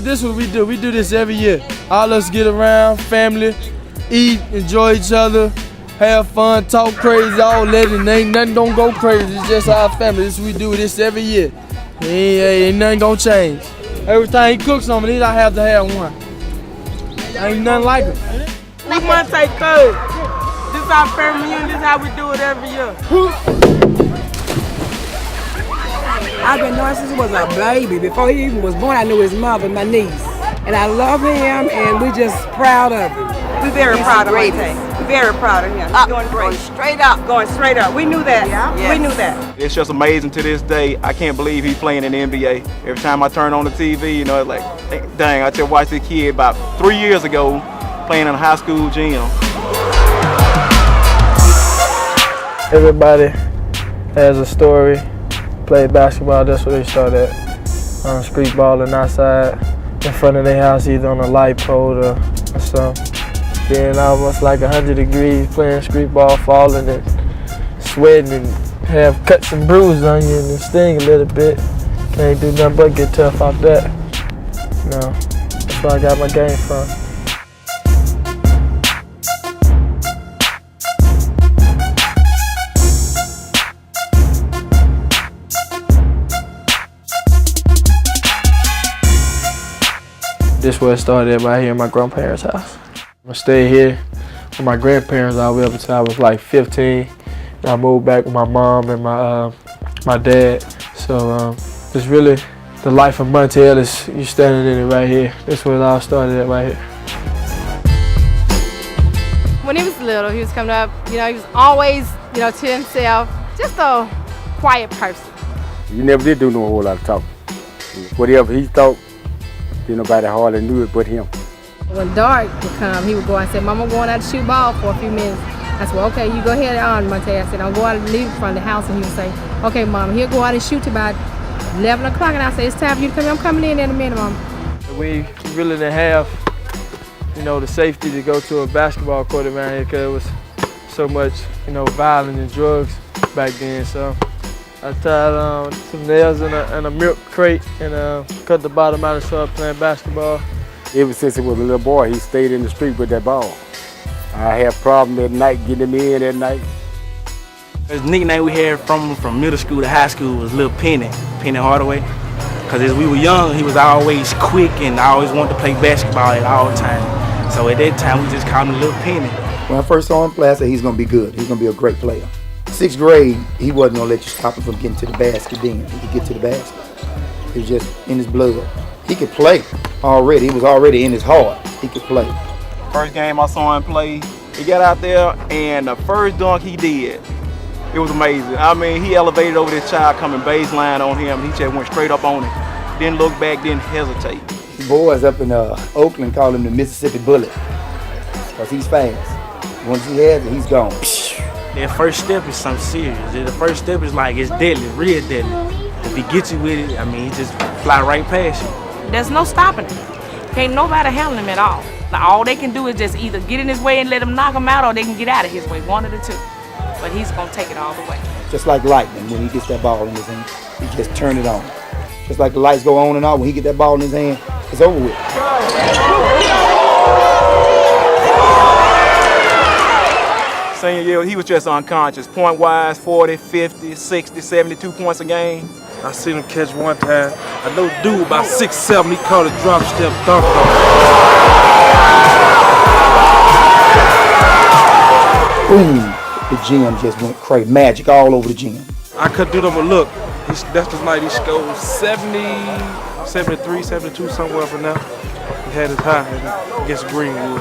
this is what we do. We do this every year. All us get around, family, eat, enjoy each other, have fun, talk crazy, all that, and ain't nothing gonna go crazy. It's just our family. This we do this every year. Ain't nothing gonna change. Every time he cooks something, I have to have one. Ain't nothing like it. We want to take third. This is our family reunion. This is how we do it every year. I've been knowing since he was a baby. Before he even was born, I knew his mother, my niece. And I love him, and we're just proud of him. We're very proud of him. We're very proud of him. He's doing great. Straight up. Going straight up. We knew that. Yeah. Yes. We knew that. It's just amazing to this day. I can't believe he's playing in the NBA. Every time I turn on the TV, you know, it's like, dang, I just watched this kid about 3 years ago playing in a high school gym. Everybody has a story. Played basketball, that's where they started at. Street balling outside in front of their house, either on a light pole or something. Being almost like 100 degrees, playing street ball, falling and sweating and have cuts and bruises on you and it sting a little bit. Can't do nothing but get tough off that. No, that's where I got my game from. This is where it started right here in my grandparents' house. I stayed here with my grandparents all the way up until I was like 15. And I moved back with my mom and my dad. So it's really the life of Monta Ellis. You're standing in it right here. This is where it all started at right here. When he was little, he was coming up, you know, he was always, you know, to himself, just a quiet person. You never did do no whole lot of talking. Whatever he thought, nobody hardly knew it but him. When dark would come, he would go and say, Mama, I'm going out to shoot ball for a few minutes. I said, well, okay, you go ahead on, Monta. I said, I'll go out and leave from the house. And he would say, okay, Mama, he'll go out and shoot till about 11 o'clock. And I say, it's time for you to come in. I'm coming in a minute, Mama. We really didn't have, you know, the safety to go to a basketball court around here because it was so much, you know, violence and drugs back then. So I tied some nails in a milk crate and cut the bottom out and started playing basketball. Ever since he was a little boy, he stayed in the street with that ball. I had problems at night, getting him in at night. His nickname we had from middle school to high school was Little Penny Hardaway. Because as we were young, he was always quick and I always wanted to play basketball at all times. So at that time, we just called him Little Penny. When I first saw him play, I said he's going to be good. He's going to be a great player. 6th grade, he wasn't going to let you stop him from getting to the basket then. He could get to the basket. It was just in his blood. He could play already. It was already in his heart. He could play. First game I saw him play, he got out there and the first dunk he did, it was amazing. I mean, he elevated over this child coming baseline on him. He just went straight up on him. Didn't look back, didn't hesitate. The boys up in Oakland call him the Mississippi Bullet because he's fast. Once he has it, he's gone. That first step is something serious. The first step is like, it's deadly, real deadly. If he gets you with it, I mean, he just fly right past you. There's no stopping him. Can't nobody handle him at all. Now, all they can do is just either get in his way and let him knock him out, or they can get out of his way, one of the two. But he's gonna take it all the way. Just like lightning, when he gets that ball in his hand, he just turn it on. Just like the lights go on and off, when he get that ball in his hand, it's over with. Senior year, he was just unconscious. Point-wise, 40, 50, 60, 72 points a game. I seen him catch one time. I know dude about 6'7", he caught a drop step dunk Boom! The gym just went crazy. Magic all over the gym. I couldn't do them a look. That's the night he scored 70, 73, 72, somewhere up in there. He had his high against Greenwood.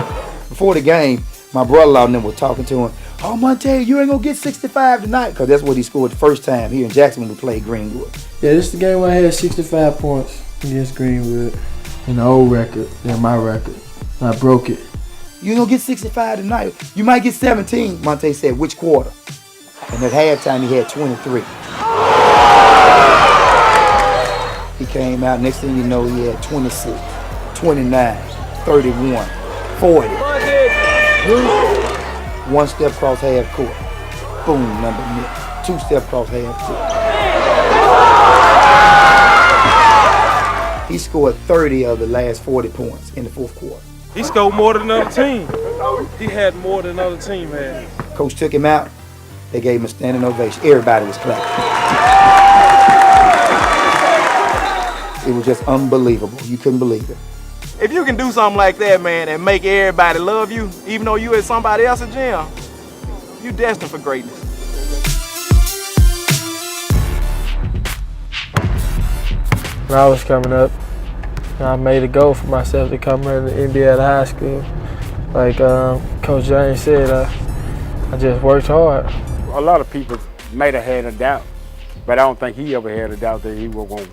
Before the game, my brother-in-law and them were talking to him. Oh, Monta, you ain't gonna get 65 tonight, because that's what he scored the first time here in Jackson when we played Greenwood. Yeah, this is the game where I had 65 points against Greenwood. In the old record, in my record. I broke it. You ain't gonna get 65 tonight. You might get 17, Monta said, which quarter? And at halftime, he had 23. He came out, next thing you know, he had 26, 29, 31, 40. One step cross half court. Boom, number mid. 2 step cross half court. He scored 30 of the last 40 points in the fourth quarter. He scored more than another team. He had more than another team had. Coach took him out. They gave him a standing ovation. Everybody was clapping. It was just unbelievable. You couldn't believe it. If you can do something like that, man, and make everybody love you, even though you at somebody else's gym, you destined for greatness. When I was coming up, I made a goal for myself to come in the NBA at high school. Like Coach James said, I just worked hard. A lot of people might have had a doubt, but I don't think he ever had a doubt that he wasn't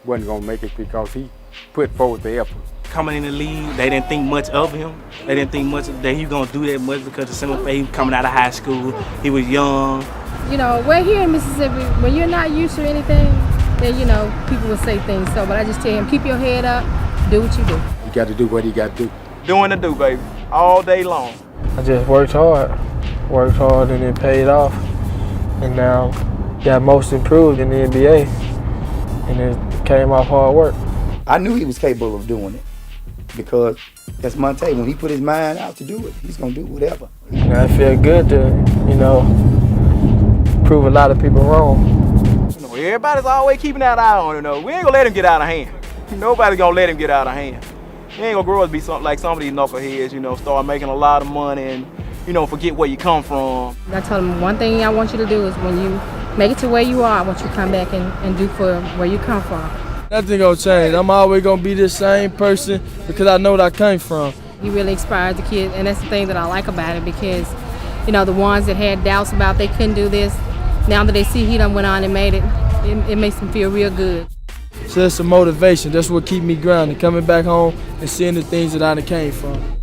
going to make it because he put forward the effort. Coming in the league, they didn't think much of him. They didn't think much that he was going to do that much because the simple fact he was coming out of high school, he was young. You know, we're here in Mississippi, when you're not used to anything, then, you know, people will say things. So, but I just tell him, keep your head up, do what you do. You got to do what you got to do. Doing the do, baby, all day long. I just worked hard and it paid off. And now got most improved in the NBA, and it came off hard work. I knew he was capable of doing it because that's Monta. When he put his mind out to do it, he's going to do whatever. And I feel good to, you know, prove a lot of people wrong. You know, everybody's always keeping that eye on him, though. We ain't going to let him get out of hand. Nobody's going to let him get out of hand. He ain't going to grow up to be something like some of these knuckleheads, you know, start making a lot of money and, you know, forget where you come from. I told him one thing I want you to do is when you make it to where you are, I want you to come back and do for where you come from. Nothing gonna change. I'm always gonna be the same person because I know what I came from. He really inspired the kid, and that's the thing that I like about it because, you know, the ones that had doubts about they couldn't do this, now that they see he done went on and made it, it makes them feel real good. So that's a motivation. That's what keeps me grounded, coming back home and seeing the things that I done came from.